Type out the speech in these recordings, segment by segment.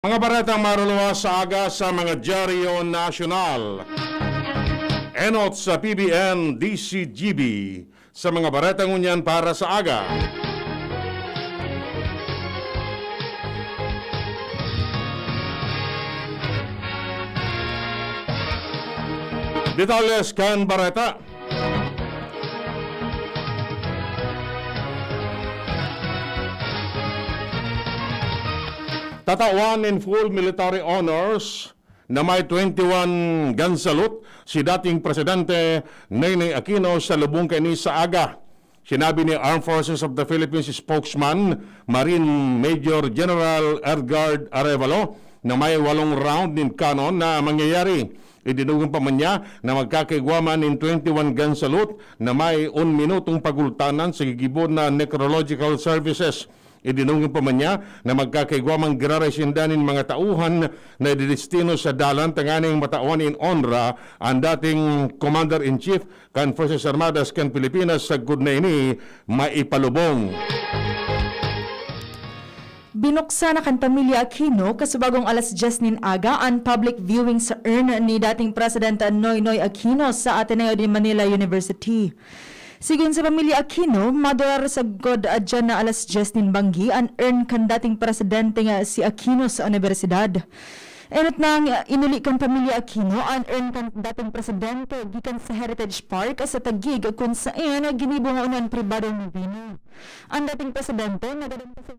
Mga baratang maruluwas sa aga sa mga dyaryo nasyonal. Enot sa PBN DCGB sa mga baratang unyan para sa aga. Detalles kan barata. Tatawan in full military honors na may 21 gun salute si dating Presidente Ninoy Aquino sa lubong kini sa aga. Sinabi ni Armed Forces of the Philippines spokesman Marine Major General Edgar Arevalo na may 8 round in cannon na mangyayari. Idinugan pa man niya na magkakaigwaman in 21 gun salute na may 1 minutong pagultanan sa gigibon na necrological services. Idinungin pa man niya na magkakaigwamang giraresindanin mga tauhan na didestino sa dalan tanganing matawan in honra ang dating Commander-in-Chief kan Forces Armadas kan Pilipinas sa good na ini maipalubong. Binuksan na kan pamilya Aquino kasubagong alas 10 nin aga ang public viewing sa urn ni dating Presidente Noynoy Aquino sa Ateneo de Manila University. Sigun sa pamilya Aquino, madular sa god adyan na alas 10 nin banggi ang urn kan dating presidente nga si Aquino sa universidad. Enot nang inuli kan pamilya Aquino ang urn kan dating presidente gikan sa Heritage Park sa Taguig kung saan ginibong unan pribadong nobino. Ang dating presidente nagadang sa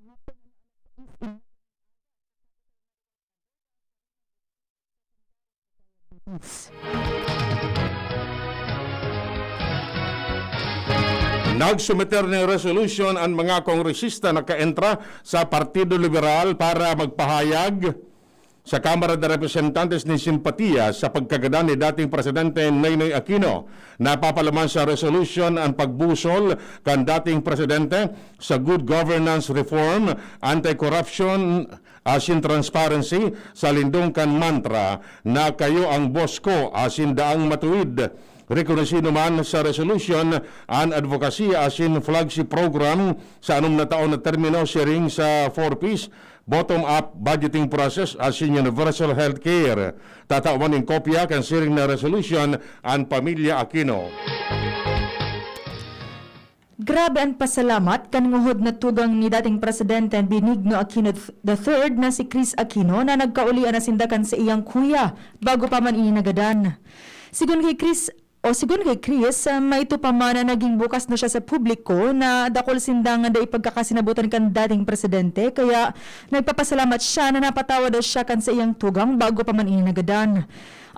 Nagsumiter ng resolution ang mga kongresista na kaentra sa Partido Liberal para magpahayag sa Kamara de Representantes ni simpatiya sa pagkagada ni dating Presidente Ninoy Aquino. Napapalaman sa resolution ang pagbusol kan dating Presidente sa good governance reform, anti-corruption, asin transparency sa lindong kan mantra na kayo ang boss ko asin daang matuwid. Rekonosido man sa resolution ang advocacy asin flagship program sa 6 na taon na termino sharing sa 4Ps, bottom-up budgeting process asin universal health care. Tatawan ng kopya kan sharing na resolution ang pamilya Aquino. Grabe ang pasalamat kan nguhod na tugang ni dating Presidente Benigno Aquino III na si Chris Aquino na nagkaulian na sindakan sa iyang kuya bago pa man ininagadan. Sigun kay Chris, may ito pa man na naging bukas na siya sa publiko na dakol sindangan da ipagkakasinabutan kan dating presidente kaya nagpapasalamat siya na napatawa daw siya kan sa iyang tugang bago pa man ininagadan.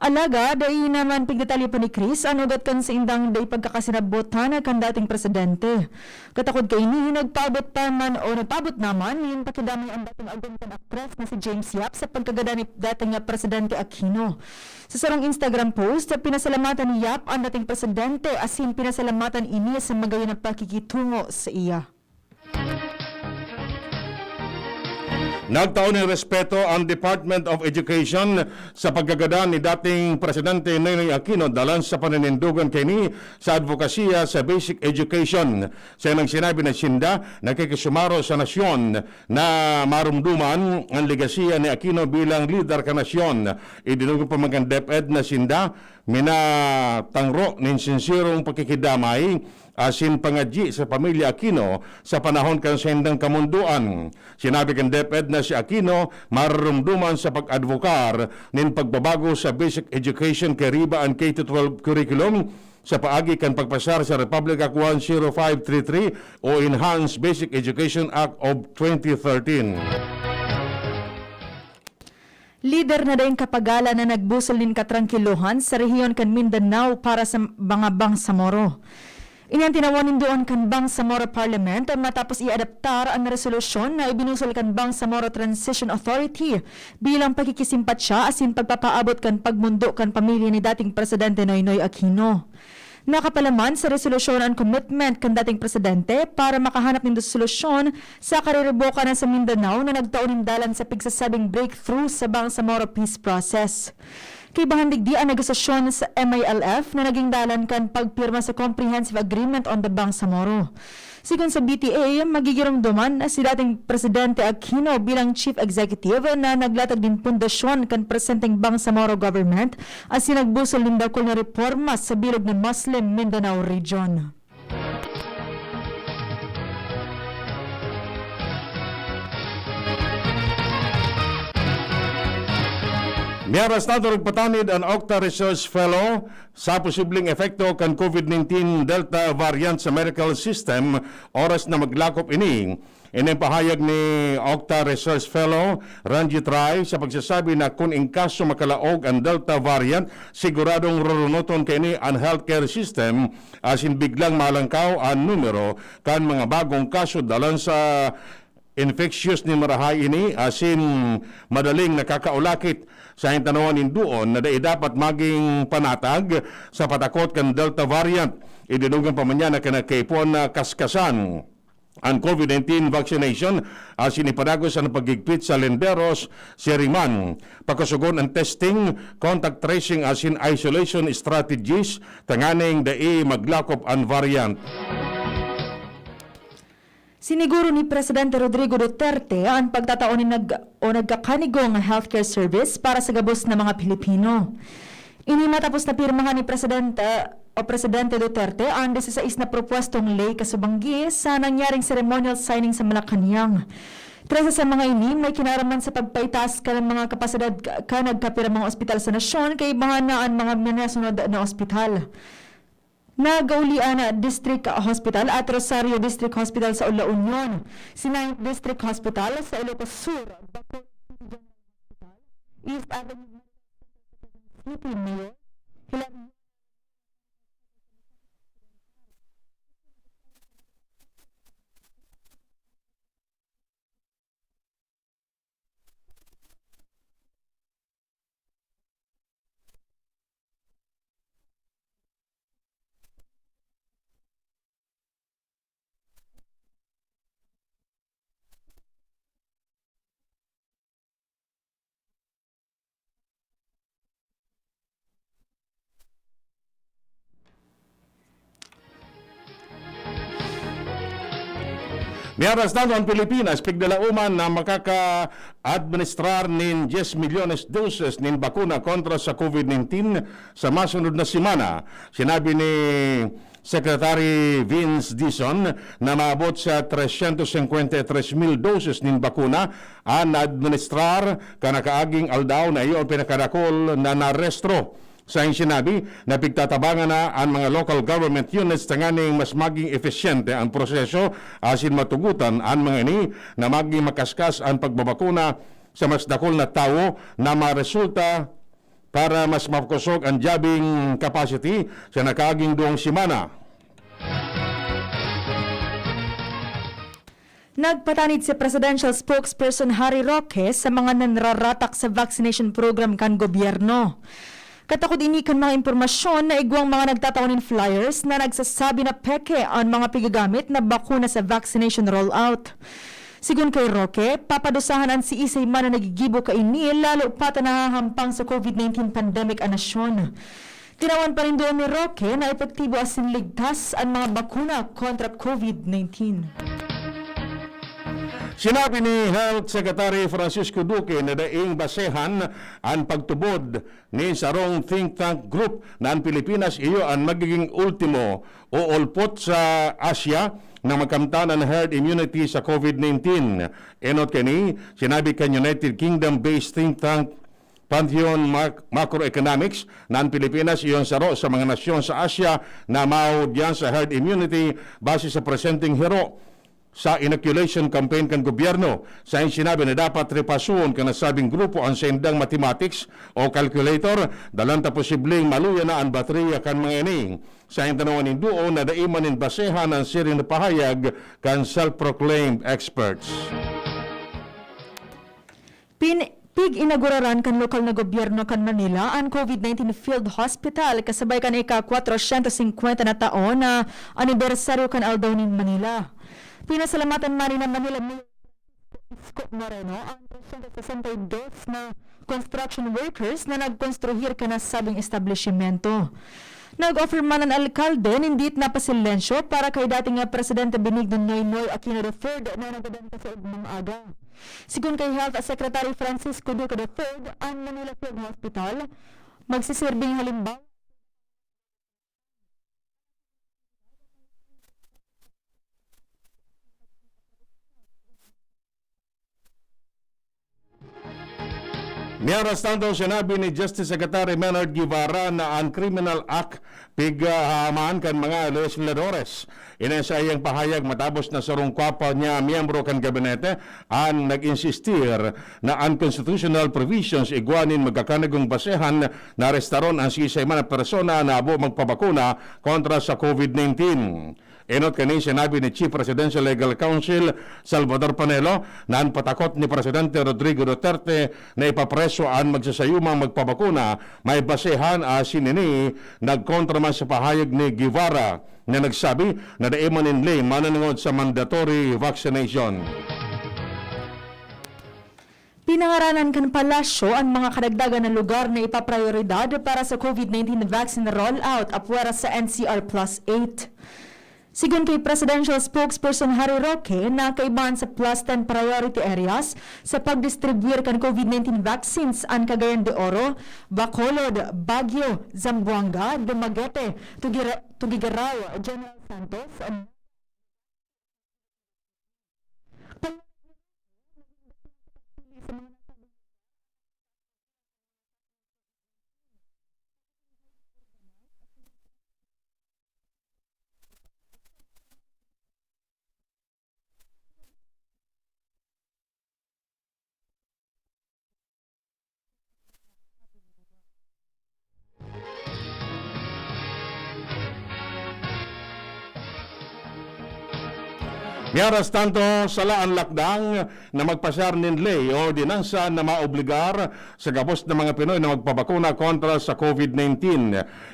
Alaga, dahil naman pigdetalye pa ni Chris, anugat kan sa indang dahil pagkakasinabutan kan dating presidente. Katakod kay ni, nagpabot naman, yung pakidami ang dating aguntan actress na si James Yap sa pagkagada ni dating Presidente Aquino. Sa sarang Instagram post, pinasalamatan ni Yap ang dating presidente asin pinasalamatan ini sa magayon na pakikitungo sa iya. Nagtaon ng respeto ang Department of Education sa pagkagada ni dating Presidente Ninoy Aquino dalan sa paninindugan kini sa advokasya sa basic education. Sa nang sinabi na sinda nakikisumaro sa nasyon na marumduman ang legasiya ni Aquino bilang leader ka nasyon. Idinugan pa mga DepEd na sinda minatangro ng sinsirong pakikidamay asin pangadji sa pamilya Aquino sa panahon kan sendang kamunduan. Sinabi kan DepEd na si Aquino marumduman sa pag-advokar nin pagbabago sa basic education kay riba ang K-12 curriculum sa paagi kan pagpasar sa Republic Act 10533 o Enhanced Basic Education Act of 2013. Lider na dayong kapagala na nagbusol nin katrangkiluhan sa rehiyon kan Mindanao para sa mga Bangsamoro. Inyang tinawanin doon kan Bangsamoro Parliament matapos i-adaptar ang resolusyon na ibinusol kan Bangsamoro Transition Authority bilang pagkikisimpatsya asin pagpapaabot kan pagmundo kan pamilya ni dating Presidente Noynoy Aquino. Nakapalaman sa resolusyon ang commitment kan dating presidente para makahanap ng solusyon sa kaririboka na sa Mindanao na nagtaon dalan sa pigsasabing breakthrough sa Bangsamoro peace process. Kay bahandig di ang negosasyon sa MILF na naging dalan kan pagpirma sa Comprehensive Agreement on the Bangsamoro. Sigon sa BTA, magigiramduman na si dating Presidente Aquino bilang Chief Executive na naglatag din pundasyon kan presenteng Bangsamoro government as sinagbusol din daw ko na reforma sa bilog ng Muslim Mindanao Region. Miyaras na nagpatanid ang Octa Research Fellow sa posibleng epekto kan COVID-19 Delta variant sa medical system oras na maglakop ini. Pahayag ni Octa Research Fellow Ranjit Rai sa pagsasabi na kung in kaso makalaog ang Delta variant, siguradong rurunoton kini ang healthcare system asin biglang malangkaw ang numero kan mga bagong kaso dalan sa infectious ni marahay ini asin madaling nakakaulakit sa tanawan doon na dapat maging panatag sa patakot kan Delta variant. Idinugan pa man niya na kinakaipon na kaskasan ang COVID-19 vaccination asin ipadagos ang pagigpit sa lenderos, siriman, pagkasugon ang testing, contact tracing asin isolation strategies tanganing dai maglakop ang variant. Siniguro ni Presidente Rodrigo Duterte ang pagtataon ni nagkakanigong healthcare service para sa gabos na mga Pilipino. Ini matapos na pirmahan ni Presidente Duterte ang 16 na propwestong lay kasubanggi sa nangyaring ceremonial signing sa Malacanang. 13 sa mga ini may kinaraman sa pagpaitaas ka ng mga kapasidad ka nagkapira mga ospital sa nasyon kay mga naan mga minasunod na ospital. Nagaulian na District Hospital at Rosario District Hospital sa Ula Union, Sinay District Hospital sa Ilocos Sur, East Avenue City Mayor, Miyaras na ang Pilipinas, pigdalauman na makaka-administrar nin 10 milyones doses nin bakuna kontra sa COVID-19 sa masunod na semana. Sinabi ni Secretary Vince Dizon na maabot sa 353,000 doses nin bakuna ang administrar kanakaaging aldaw na iyon pinakadakol na narestro. Sa sinabi na pigtatabangan na ang mga local government units tanganing mas maging efisyente ang proseso asin matugutan ang mga ini na maging makaskas ang pagbabakuna sa mas dakol na tao na maresulta para mas makusog ang jabing capacity sa nakaaging 2 semana. Nagpatanid si Presidential Spokesperson Harry Roque sa mga nanraratak sa vaccination program kan gobyerno. Katakod ini kan mga impormasyon na igwang mga nagtatawanin flyers na nagsasabi na peke ang mga pigagamit na bakuna sa vaccination rollout. Sigun kay Roque, papadusahan ang si Isay man na nagigibo ka ini lalo pa nahahampang sa COVID-19 pandemic ang nasyon. Tinawan pa rin doon ni Roque na epektibo asin ligtas ang mga bakuna kontra COVID-19. Sinabi ni Health Secretary Francisco Duque na daing basehan ang pagtubod ni sarong think tank group na ang Pilipinas iyo ang magiging ultimo o ulpot sa Asia na magkamtan ang herd immunity sa COVID-19. Enot kani, sinabi kan United Kingdom-based think tank Pantheon Macroeconomics na ang Pilipinas iyon saro sa mga nasyon sa Asia na mao diyan sa herd immunity base sa presenting hero sa inoculation campaign kan gobyerno. Sa sinabi na dapat repasuon kan nasabing grupo ang sendang mathematics o calculator dalan ta posibleng maluya na ang baterya kan mga ini. Sa tanawan ni duo na daiman in basehan ang siring na pahayag kan self-proclaimed experts. Pig-inaguraran kan lokal na gobyerno kan Manila ang COVID-19 Field Hospital kasabay kan ika-450 na taon na anibersaryo kan aldaw nin Manila. Pinasalamatan man ni Manila Mayor Isko Moreno ang 362 na construction workers na nagkonstruhir ka na sabing establishmento. Nag-offer man ang alkalde, nindit na pasilensyo para kay dating nga Presidente Benigno Noynoy Aquino III na nagadan ka sa mga aga. Sigun kay Health Secretary Francisco Duque III, ang Manila Field Hospital, magsisirbing halimbawa Miyaras tanto sinabi ni Justice Secretary Maynard Guevara na ang Criminal Act pighamaan kan mga legisladores. Ina sa iyang pahayag matapos na sarungkwapa niya miyembro kan gabinete ang nag-insistir na unconstitutional provisions igwanin magkakanagong basehan na restaron ang sisay man na persona na abo magpabakuna kontra sa COVID-19. Enot kani sinabi ni Chief Presidential Legal Counsel Salvador Panelo na ang patakot ni Presidente Rodrigo Duterte na ipapreso ang magsasayumang magpabakuna may basehan sinini nagkontra man sa pahayag ni Guevara na nagsabi na daiman in lay mananungod sa mandatory vaccination. Pinangaranan kan palasyo ang mga kadagdagan na lugar na ipaprioridad para sa COVID-19 vaccine rollout apwera sa NCR Plus 8. Sigun kay Presidential Spokesperson Harry Roque na kaibahan sa plus 10 priority areas sa pagdistribuir kan COVID-19 vaccines ang Cagayan de Oro, Bacolod, Baguio, Zamboanga, Dumaguete, Tugigaraw, General Santos, Miyaras tanto sala ang lakdang na magpasyar nin ley o ordinansa na maobligar sa gabos ng mga Pinoy na magpabakuna kontra sa COVID-19.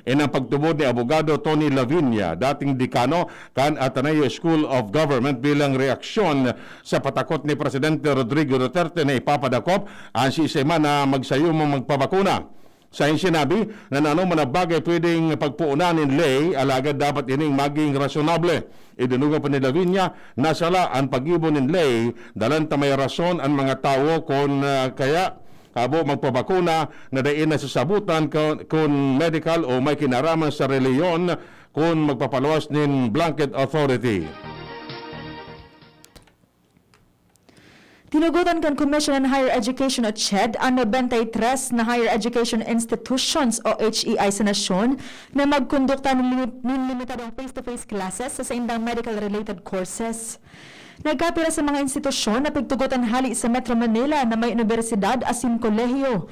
Ang pagtubod ni Abogado Tony Lavinia, dating dekano kan Ateneo School of Government bilang reaksyon sa patakot ni Presidente Rodrigo Duterte na ipapadakop ang sistema na magsayumang magpabakuna. Sa sinabi na man na bagay pwedeng pagpuunan in lay, alagad dapat ining maging rasyonable. Idinuga pa ni Lavinia na sala ang pag-ibon in lay, dalan ta may rason ang mga tao kung kaya abo magpabakuna na dain na sasabutan kung medical o may kinaraman sa reliyon kung magpapaluwas nin blanket authority. Tinugutan kan Commission on Higher Education o CHED ang 93 na higher education institutions o HEI sa nasyon na magkondukta ng limitadong face-to-face classes sa indang medical-related courses. Nagkapira sa mga institusyon na pagtugutan hali sa Metro Manila na may universidad asin kolehiyo.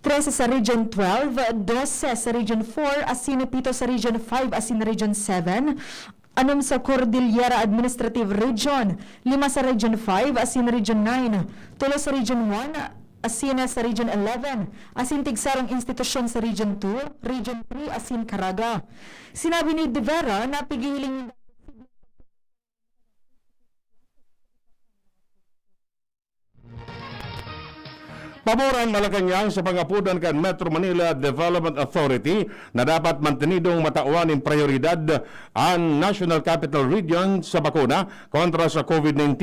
13 sa Region 12, 12 sa Region 4, asin 7 sa Region 5, asin Region 7, anom sa Cordillera Administrative Region, 5 sa Region 5, asin Region 9, 3 sa Region 1, asin sa Region 11, asin tigsarong institusyon sa Region 2, Region 3, asin Caraga. Sinabi ni De Vera na pigihiling Paboran Malacanang sa pangapudan kan Metro Manila Development Authority na dapat mantenidong matauan ng prioridad ang National Capital Region sa bakuna kontra sa COVID-19.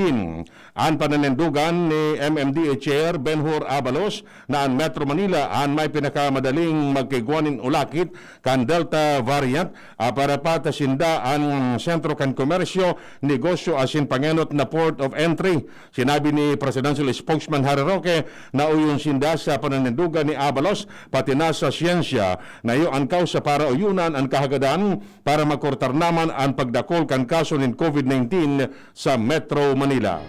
Ang pananindugan ni MMDA Chair Benhur Abalos na ang Metro Manila ang may pinakamadaling magkigwanin ulakit kan Delta variant para patasinda ang sentro kan komersyo, negosyo asin pangenot na port of entry. Sinabi ni Presidential Spokesman Harry Roque na yung sinda sa pananindugan ni Abalos pati na sa siyensya na iyo ang kausa para uyunan ang kahagadan para makortar naman ang pagdakol kan kaso ng COVID-19 sa Metro Manila.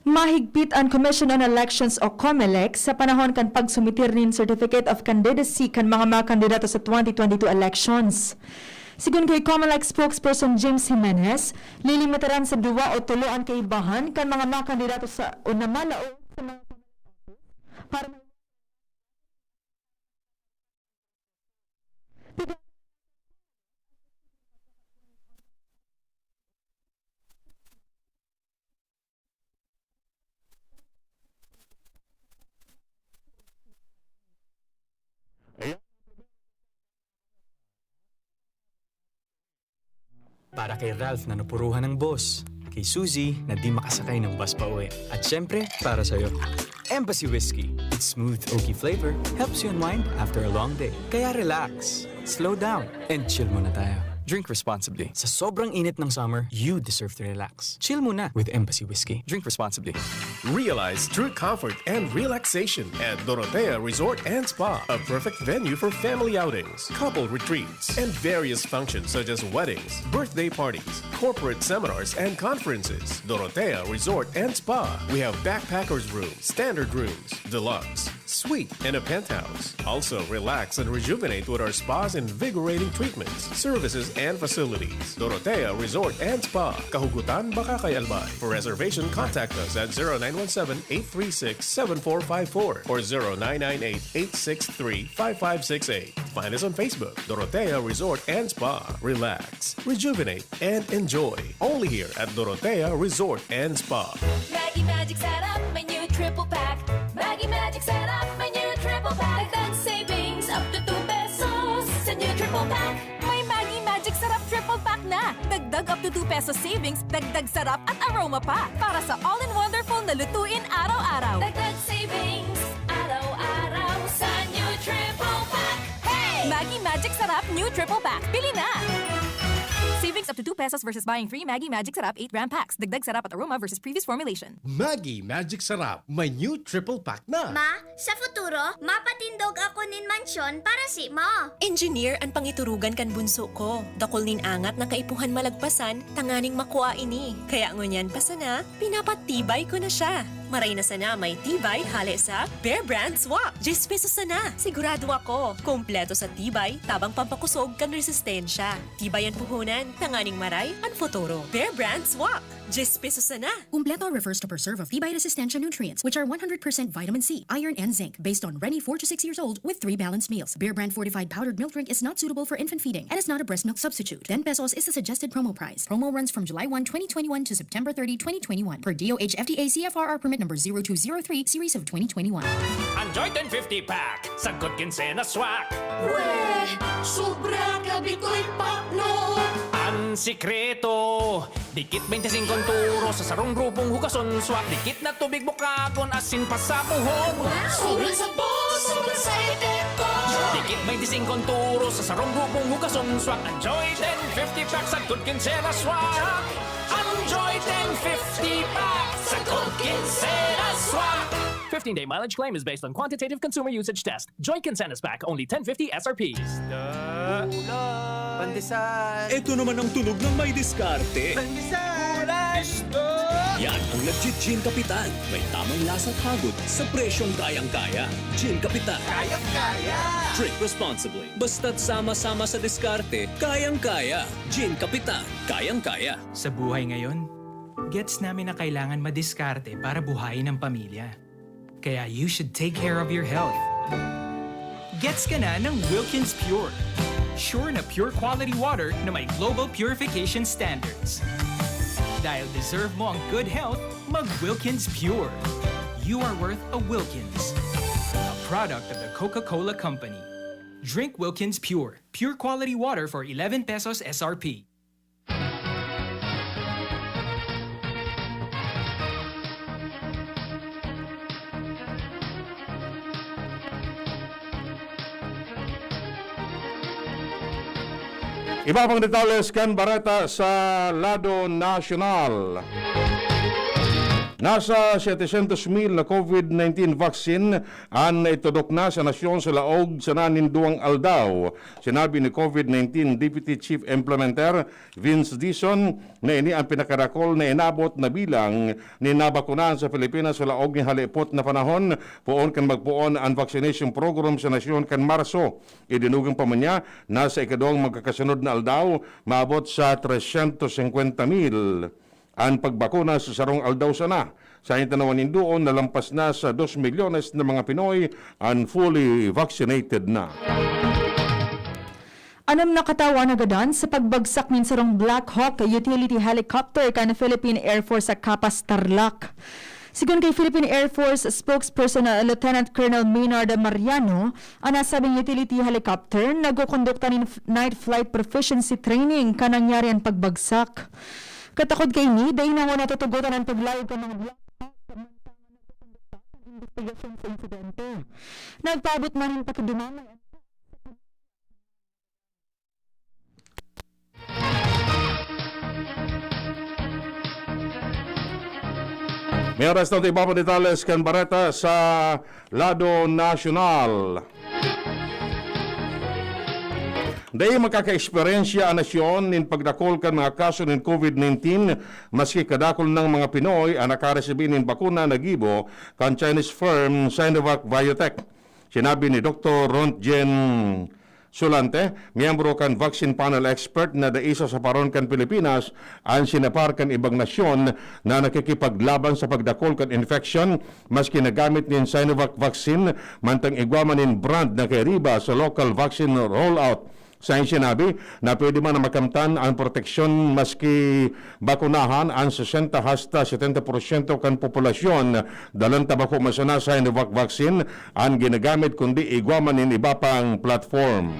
Mahigpit ang Commission on Elections o COMELEC sa panahon kan pagsumitir nin Certificate of Candidacy kan mga kandidato sa 2022 elections. Sigun kay COMELEC spokesperson James Jimenez, lilimitaran sa 2 o 3 ang kaibahan kan mga kandidato sa unamala o sa mga para Para kay Ralph na napuruhan ng boss. Kay Suzy na di makasakay ng bus pa uwi. At syempre, para sa'yo. Embassy Whiskey. Its smooth, oaky flavor helps you unwind after a long day. Kaya relax, slow down, and chill muna tayo. Drink responsibly. Sa sobrang init ng summer, you deserve to relax. Chill muna with Embassy Whiskey. Drink responsibly. Realize true comfort and relaxation at Dorotea Resort and Spa, a perfect venue for family outings, couple retreats, and various functions such as weddings, birthday parties, corporate seminars, and conferences. Dorotea Resort and Spa. We have backpackers rooms, standard rooms, deluxe, suite, and a penthouse. Also, relax and rejuvenate with our spa's invigorating treatments, services, and facilities. Dorotea Resort and Spa. Kahugutan, Bakakay, Albay. For reservation, contact us at 0917-836-7454 or 0998-863-5568. Find us on Facebook, Dorotea Resort and Spa. Relax, rejuvenate, and enjoy. Only here at Dorotea Resort and Spa. Maggie Magic Setup, my new triple pack. Maggie Magic Setup, my new triple pack. Dagdag savings up to 2 pesos sa new triple pack. May Maggie Magic Sarap triple pack na. Dagdag up to 2 pesos savings, dagdag sarap at aroma pa. Para sa all-in-wonderful na lutuin araw-araw. Dagdag savings araw-araw sa new triple pack. Hey! Maggie Magic Sarap new triple pack. Bili na! Savings up to 2 pesos versus buying 3 Maggie Magic Sarap 8-gram packs. Dagdag sarap at aroma versus previous formulation. Maggie Magic Sarap, may new triple pack na. Ma, sa futuro, mapatindog ako nin mansyon para si mo. Engineer ang pangiturugan kan bunso ko. Dakol nin angat na kaipuhan malagpasan, tanganing makuha ini. Kaya ngunyan pa sana, pinapatibay ko na siya. Maray na sana may tibay hali sa Bear Brand Swak. 10 pesos sana. Sigurado ako. Kompleto sa tibay, tabang pampakusog kan resistensya. Tibay ang puhunan, tanganing maray, ang futuro. Bear Brand Swak. 10 pesos sana. Umpleto refers to preserve of Tibay resistensya nutrients, which are 100% vitamin C, iron, and zinc, based on Rennie 4 to 6 years old with 3 balanced meals. Bear Brand fortified powdered milk drink is not suitable for infant feeding and is not a breast milk substitute. 10 pesos is the suggested promo price. Promo runs from July 1, 2021 to September 30, 2021 per DOH FDA CFRR permit number 0203 series of 2021. Enjoy 1050 pack! Sagkot Kinsena Swak! Weh! Sobra kabikoy pakno! Ang sikreto! Dikit 25 turo sa sarong grupong hugason swak. Dikit na tubig bukagon asin pa sa puhon. Sobrang sabon, sobrang sa epekto! Dikit 25 turo sa sarong grupong hugason swak. Enjoy 1050 pack! Sagkot Kinsena Swak! Enjoy 1050 pack! Sagkot Kinsena Swak! 15-day mileage claim is based on quantitative consumer usage test. Joy Kinsenas Pack, only 1050 SRP. Pandesal! Ito naman ang tunog ng may diskarte. Pandesal! Yan ang legit Gin Kapitan. May tamang lasa at hagod sa presyong kayang-kaya. Gin Kapitan. Kayang-kaya! Drink responsibly. Basta't sama-sama sa diskarte, kayang-kaya. Gin Kapitan. Kayang-kaya. Sa buhay ngayon, gets namin na kailangan madiskarte para buhayin ang pamilya. Kaya you should take care of your health. Gets ka na ng Wilkins Pure. Sure na pure quality water na may global purification standards. Dahil deserve mo ang good health, mag-Wilkins Pure. You are worth a Wilkins. A product of the Coca-Cola Company. Drink Wilkins Pure. Pure quality water for 11 pesos SRP. Iba pang detalles kan barata sa lado nasyonal. Nasa 700,000 na COVID-19 vaccine ang itudok na sa nasyon sa laog sa naninduang aldaw. Sinabi ni COVID-19 Deputy Chief Implementer Vince Dizon na ini ang pinakarakol na inabot na bilang ni nabakunahan sa Pilipinas sa laog ni halipot na panahon. Poon kan magpuon ang vaccination program sa nasyon kan Marso. Idinugang pa man niya na sa ikadong magkakasunod na aldaw maabot sa 350,000 ang pagbakuna sa sarong aldaw sana. Sa tanawan nindoon, nalampas na sa 2 milyones na mga Pinoy ang fully vaccinated na. Anam nakatawa na gadan sa pagbagsak nin sarong Black Hawk utility helicopter kan Philippine Air Force sa Capas, Tarlac. Sigun kay Philippine Air Force spokesperson na Lieutenant Colonel Maynard Mariano, ang nasabing utility helicopter nagkukondukta ng night flight proficiency training kanangyari ang pagbagsak. Katakod kay ni, dahil na muna tutugutan ang paglayog ng mga black investigasyon sa insidente. Nagpaabot man ang pakidumamay. May oras na iba pa detalles kan Bareta sa lado nasyonal. Dahil makaka-eksperyensya ang nasyon nin pagdakol kan mga kaso ng COVID-19 maski kadakol ng mga Pinoy ang nakaresebi ng bakuna na gibo kan Chinese firm Sinovac Biotech. Sinabi ni Dr. Rontgen Sulante, miyembro kan vaccine panel expert na daisa sa paron kan Pilipinas, ang sinapar kan ibang nasyon na nakikipaglaban sa pagdakol kan infection maski nagamit nin Sinovac vaccine mantang igwaman nin brand na kay Riba sa local vaccine rollout. Sa sinabi na pwede man na makamtan ang proteksyon maski bakunahan ang 60 hasta 70% kan populasyon dalang tabako masana sa Sinovac vaccine ang ginagamit kundi igwaman in iba pang platform.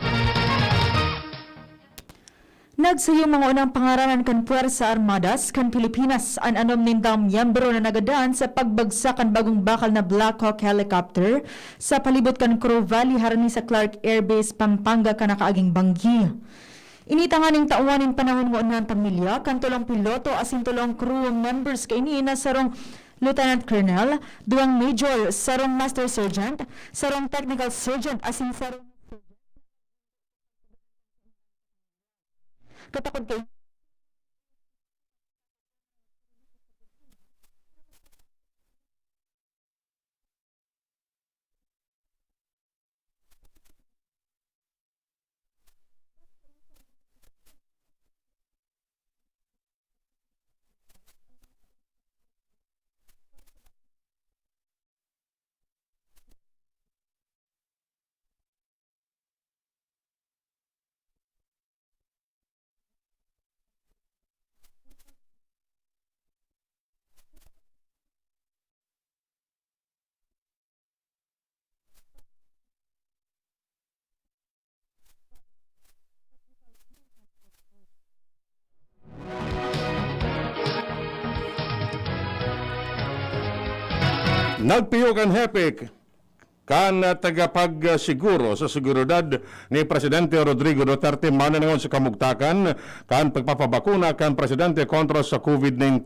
Nagsayong mga unang pangaranan kan Puwersa Armadas kan Pilipinas ang anom nindang miyembro na nagadaan sa pagbagsak kan bagong bakal na Black Hawk helicopter sa palibot kan Crow Valley harani sa Clark Air Base, Pampanga ka nakaaging banggi. Initanganing tauanin panahon mo ng pamilya kan tulong piloto asin tulong crew members kay ni na sarong Lieutenant Colonel, duwang Major, sarong Master Sergeant, sarong Technical Sergeant asin sarong katakot kay Nagpiyok ang hepik kan tagapagsiguro sa seguridad ni Presidente Rodrigo Duterte mananangon sa kamugtakan kan pagpapabakuna kan Presidente kontra sa COVID-19.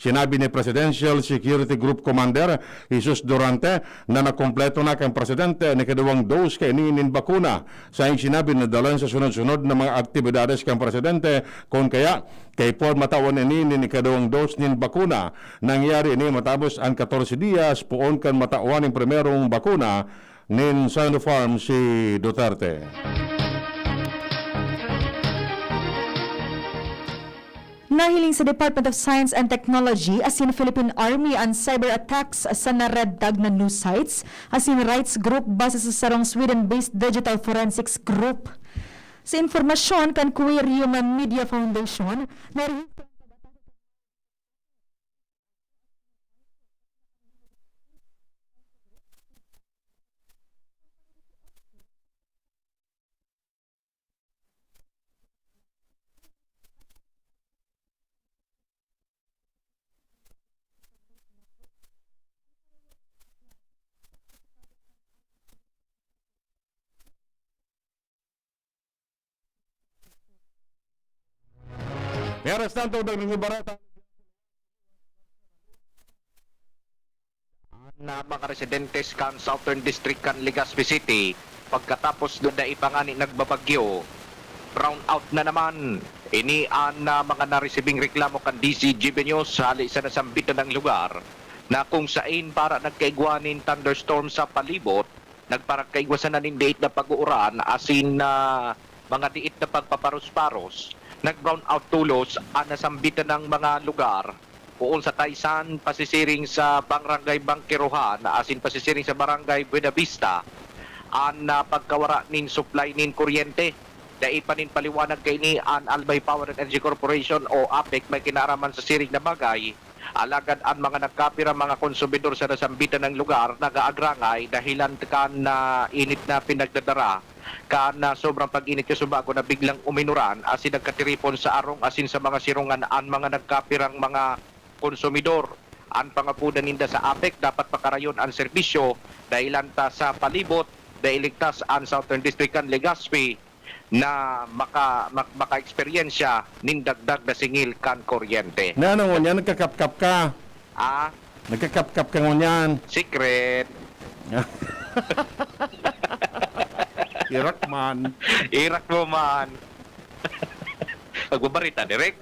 Sinabi ni Presidential Security Group Commander Jesus Durante na nakompleto na kan Presidente ni kadawang dose kay inin bakuna. Sa sinabi na dalan sa sunod-sunod na mga aktibidades kan Presidente kung kaya kay por matawan ni kadawang dose nin bakuna. Nangyari ini matapos ang 14 dias puon kan matawan ng primerong bakuna nin Sinopharm si Duterte. Nahiling sa Department of Science and Technology asin Philippine Army ang cyber attacks sa nareddag na news sites asin rights group base sa sarong Sweden-based digital forensics group. Sa informasyon kan Queer Human Media Foundation, narehistro Mientras tanto, ng Bareta na mga residentes kan Southern District kan Legazpi City pagkatapos doon na ipangani nagbabagyo. Brown out na naman. Ini ang mga naresibing reklamo kan DCGB News hali sa nasambitan ng lugar na kung saan para nagkaigwanin thunderstorm sa palibot, nagparakaigwasan na ng diit na pag-uuran asin na mga diit na pagpaparos-paros. Nag-brown out tulos ang nasambitan ng mga lugar puon sa Taysan, pasisiring sa Barangay Bangkiruhan, asin pasisiring sa Barangay Buena Vista, ang pagkawara nin supply nin kuryente. Dai pa nin paliwanag kay ni ang Albay Power and Energy Corporation o APEC may kinaraman sa siring na bagay, Alagad ang mga nagkapira mga konsumidor sa nasambitan ng lugar nagaagrangay dahilan kan na init na pinagdadara kan na sobrang pag-init yung subago na biglang uminuran asin nagkatiripon sa arong asin sa mga sirungan ang mga nagkapirang mga konsumidor. Ang pangapunan ninda sa APEC dapat pakarayon ang serbisyo dahilan ta sa palibot dahil ligtas ang Southern District kan Legazpi na maka-eksperyensya ning dagdag na singil kan kuryente. Na ano ngunyan, nagkakap-kap ka. Ah, Nagkakap-kap ka ngunyan. secret. Irak man. Irak mo man. Magbabarita, direk.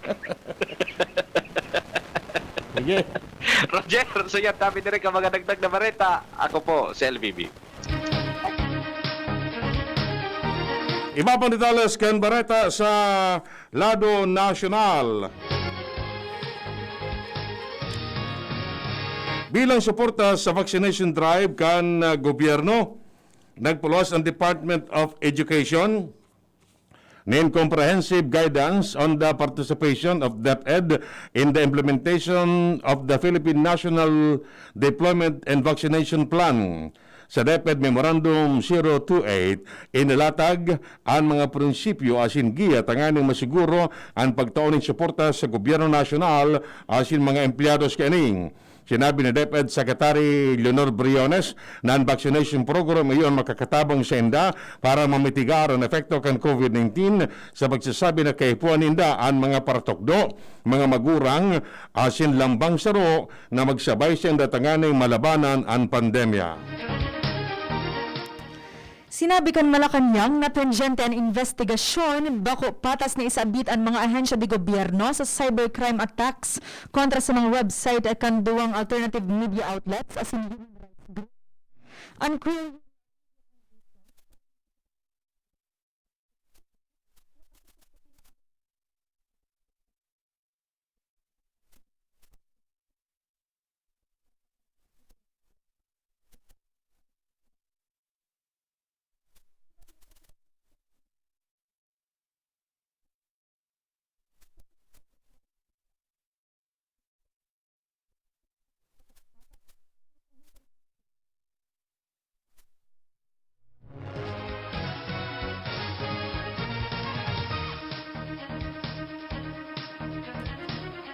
Sige. Roger, so yan, dami direk ang mga dagdag na bareta. Ako po, si LBB. Iba pang detalles kan Bareta sa lado nasyonal. Bilang suporta sa vaccination drive kan gobyerno, nagpulos ang Department of Education nin comprehensive guidance on the participation of DepEd in the implementation of the Philippine National Deployment and Vaccination Plan. Sa DepEd Memorandum 028, inilatag ang mga prinsipyo asin giya tanganing masiguro ang pagtaon ng suporta sa gobyerno nasyonal asin mga empleyados kaning. Sinabi ni DepEd Secretary Leonor Briones na ang vaccination program iyon makakatabang sa inda para mamitigar ang epekto kan COVID-19 sa pagsasabi na kaipuan inda ang mga paratokdo, mga magurang, asin lambang saro na magsabay sa inda tanganing malabanan ang pandemya. Sinabi kan Malacanang na pendyente ang investigasyon bako patas na isabit ang mga ahensya di gobyerno sa cybercrime attacks kontra sa mga website at kan duwang alternative media outlets as in human rights group. Unclear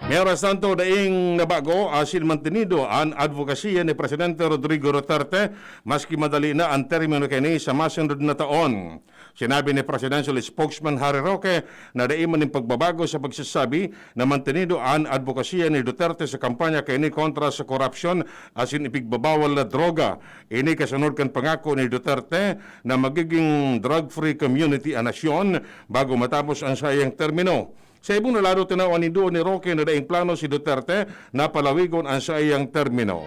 Mientras tanto, daing nabago asin mantenido ang advokasya ni Presidente Rodrigo Duterte maski madali na ang termino kini sa masunod na taon. Sinabi ni Presidential Spokesman Harry Roque na daiman ng pagbabago sa pagsasabi na mantenido ang advokasya ni Duterte sa kampanya kini kontra sa korupsyon asin ipigbabawal na droga. Ini kasunod kan pangako ni Duterte na magiging drug-free community ang nasyon bago matapos ang sayang termino. Sa ibong nalado tinawan ni Roque na daing plano si Duterte na palawigon ang sa iyang termino.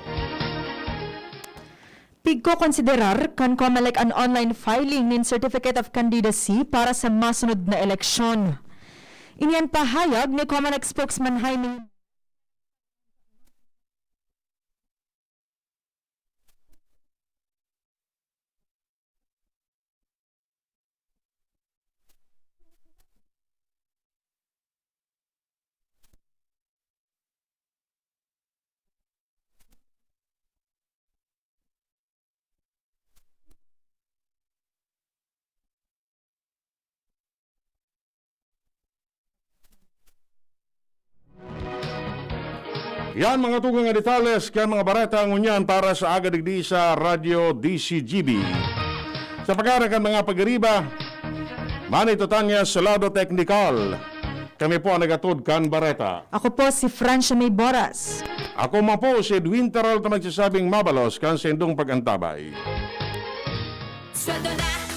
Pigko konsiderar kan Comelec an online filing nin Certificate of Candidacy para sa masunod na eleksyon. Iniyan pahayag ni Comelec spokesman Jaime Yan mga tugang nga detalles kaya mga barata ngunyan para sa agadigdi sa Radio DCGB. Sa pagkarakan mga pagiriba, manito tanya sa lado teknikal. Kami po ang nagatod kan bareta. Ako po si Francia May Boras. Ako man po si Edwin Taral na magsasabing mabalos kan sendong pagantabay. Sweldo na